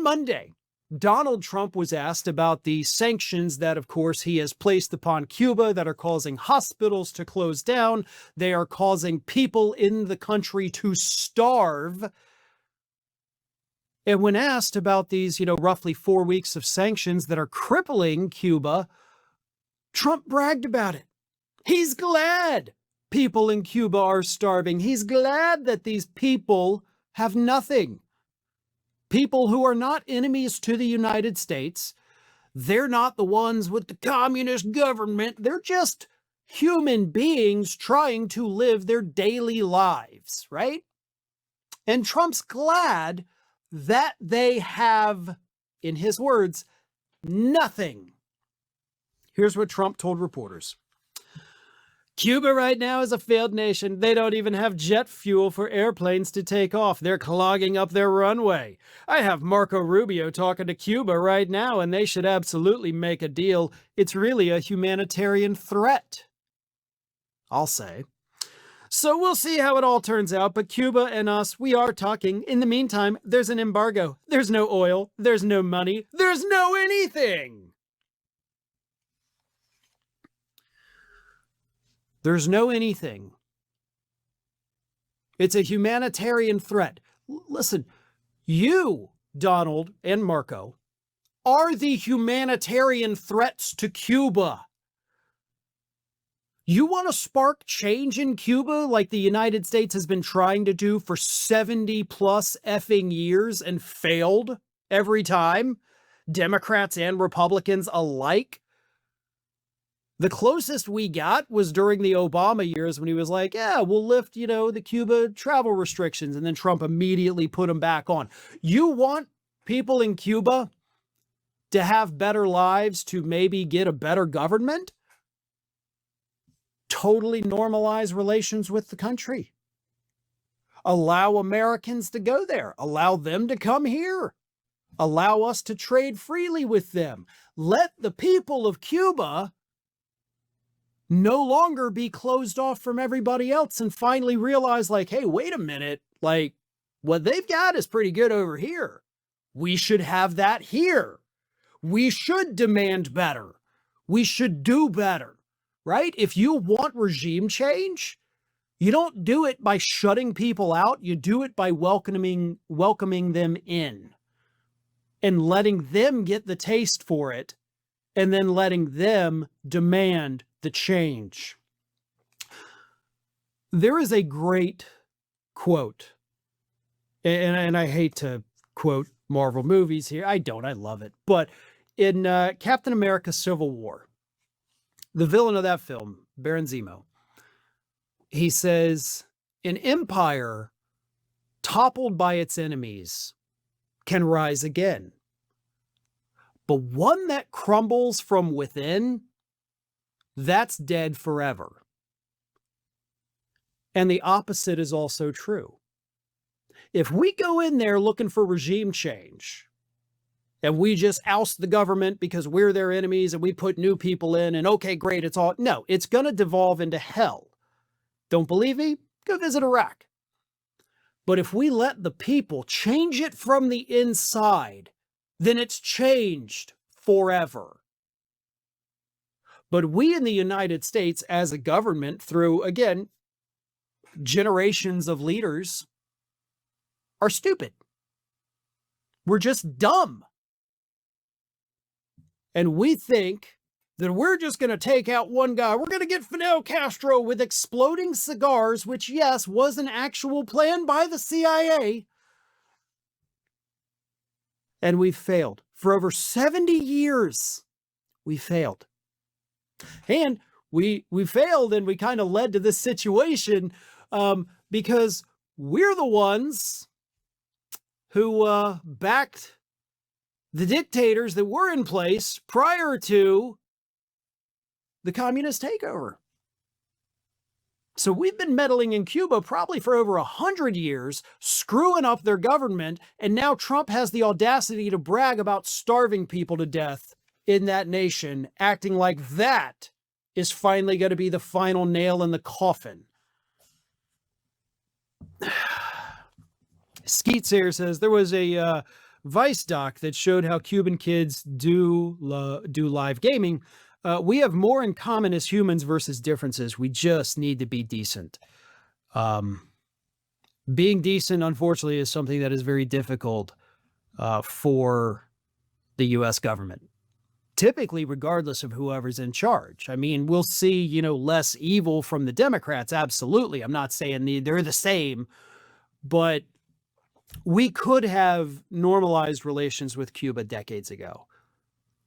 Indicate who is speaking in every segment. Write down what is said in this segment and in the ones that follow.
Speaker 1: Monday, Donald Trump was asked about the sanctions that, of course, he has placed upon Cuba that are causing hospitals to close down. They are causing people in the country to starve. And when asked about these, roughly 4 weeks of sanctions that are crippling Cuba, Trump bragged about it. He's glad people in Cuba are starving. He's glad that these people have nothing. People who are not enemies to the United States. They're not the ones with the communist government. They're just human beings trying to live their daily lives, right? And Trump's glad that they have, in his words, nothing. Here's what Trump told reporters. Cuba right now is a failed nation. They don't even have jet fuel for airplanes to take off. They're clogging up their runway. I have Marco Rubio talking to Cuba right now, and they should absolutely make a deal. It's really a humanitarian threat, I'll say. So we'll see how it all turns out, but Cuba and us, we are talking. In the meantime, there's an embargo. There's no oil. There's no money. There's no anything. There's no anything. It's a humanitarian threat. Listen, you, Donald and Marco, are the humanitarian threats to Cuba. You want to spark change in Cuba like the United States has been trying to do for 70 plus effing years and failed every time? Democrats and Republicans alike? The closest we got was during the Obama years when he was like, yeah, we'll lift, the Cuba travel restrictions. And then Trump immediately put them back on. You want people in Cuba to have better lives, to maybe get a better government? Totally normalize relations with the country. Allow Americans to go there. Allow them to come here. Allow us to trade freely with them. Let the people of Cuba no longer be closed off from everybody else and finally realize, like, hey, wait a minute, like, what they've got is pretty good over here. We should have that here. We should demand better. We should do better, right? If you want regime change, you don't do it by shutting people out. You do it by welcoming them in and letting them get the taste for it, and then letting them demand the change. There is a great quote, and I hate to quote Marvel movies here. I don't. I love it. But in Captain America Civil War, the villain of that film, Baron Zemo, he says, an empire toppled by its enemies can rise again. But one that crumbles from within, that's dead forever. And the opposite is also true. If we go in there looking for regime change, and we just oust the government because we're their enemies and we put new people in and okay, great, it's all, no, it's going to devolve into hell. Don't believe me? Go visit Iraq. But if we let the people change it from the inside, then it's changed forever. But we in the United States as a government, through, again, generations of leaders, are stupid. We're just dumb. And we think that we're just going to take out one guy. We're going to get Fidel Castro with exploding cigars, which, yes, was an actual plan by the CIA. And we failed. For over 70 years, we failed. And we failed, and we kind of led to this situation because we're the ones who backed the dictators that were in place prior to the communist takeover. So we've been meddling in Cuba probably for over 100 years, screwing up their government, and now Trump has the audacity to brag about starving people to death in that nation, acting like that is finally going to be the final nail in the coffin. Skeet Sayer says there was a Vice doc that showed how Cuban kids do live gaming. We have more in common as humans versus differences. We just need to be decent. Being decent, unfortunately, is something that is very difficult for the U.S. government, typically regardless of whoever's in charge. I mean, we'll see, less evil from the Democrats. Absolutely. I'm not saying they're the same, but we could have normalized relations with Cuba decades ago.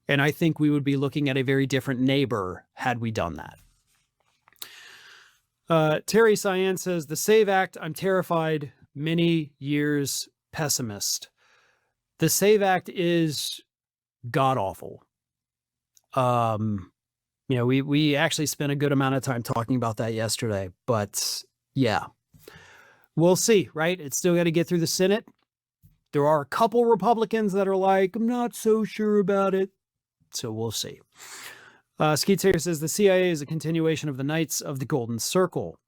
Speaker 1: And I think we would be looking at a very different neighbor had we done that. Terry Cyan says, the SAVE Act, I'm terrified, many years pessimist. The SAVE Act is god-awful. We actually spent a good amount of time talking about that yesterday, but yeah, we'll see, right? It's still got to get through the Senate. There are a couple Republicans that are like, I'm not so sure about it. So we'll see. Skeet Sayer says the CIA is a continuation of the Knights of the Golden Circle.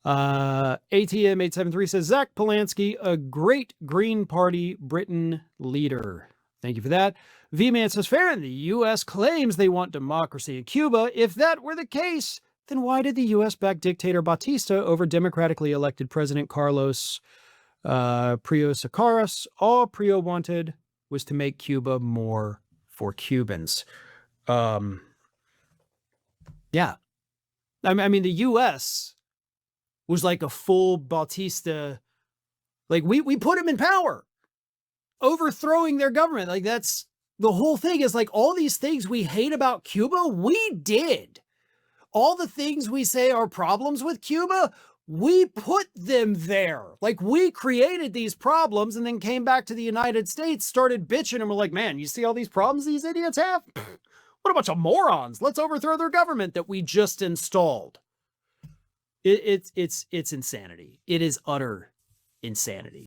Speaker 1: ATM 873 says Zach Polanski, a great Green Party Britain leader. Thank you for that. V-Man says, Farron, the U.S. claims they want democracy in Cuba. If that were the case, then why did the U.S. back dictator Batista over democratically elected President Carlos Prio Socaras? All Prio wanted was to make Cuba more for Cubans. Yeah. I mean, the U.S. was like a full Batista. Like, we put him in power, overthrowing their government. Like, that's the whole thing, is like all these things we hate about Cuba, we did. All the things we say are problems with Cuba, we put them there. Like, we created these problems and then came back to the United States, started bitching, and we're like, man, you see all these problems these idiots have? What a bunch of morons. Let's overthrow their government that we just installed. It's insanity. It is utter insanity.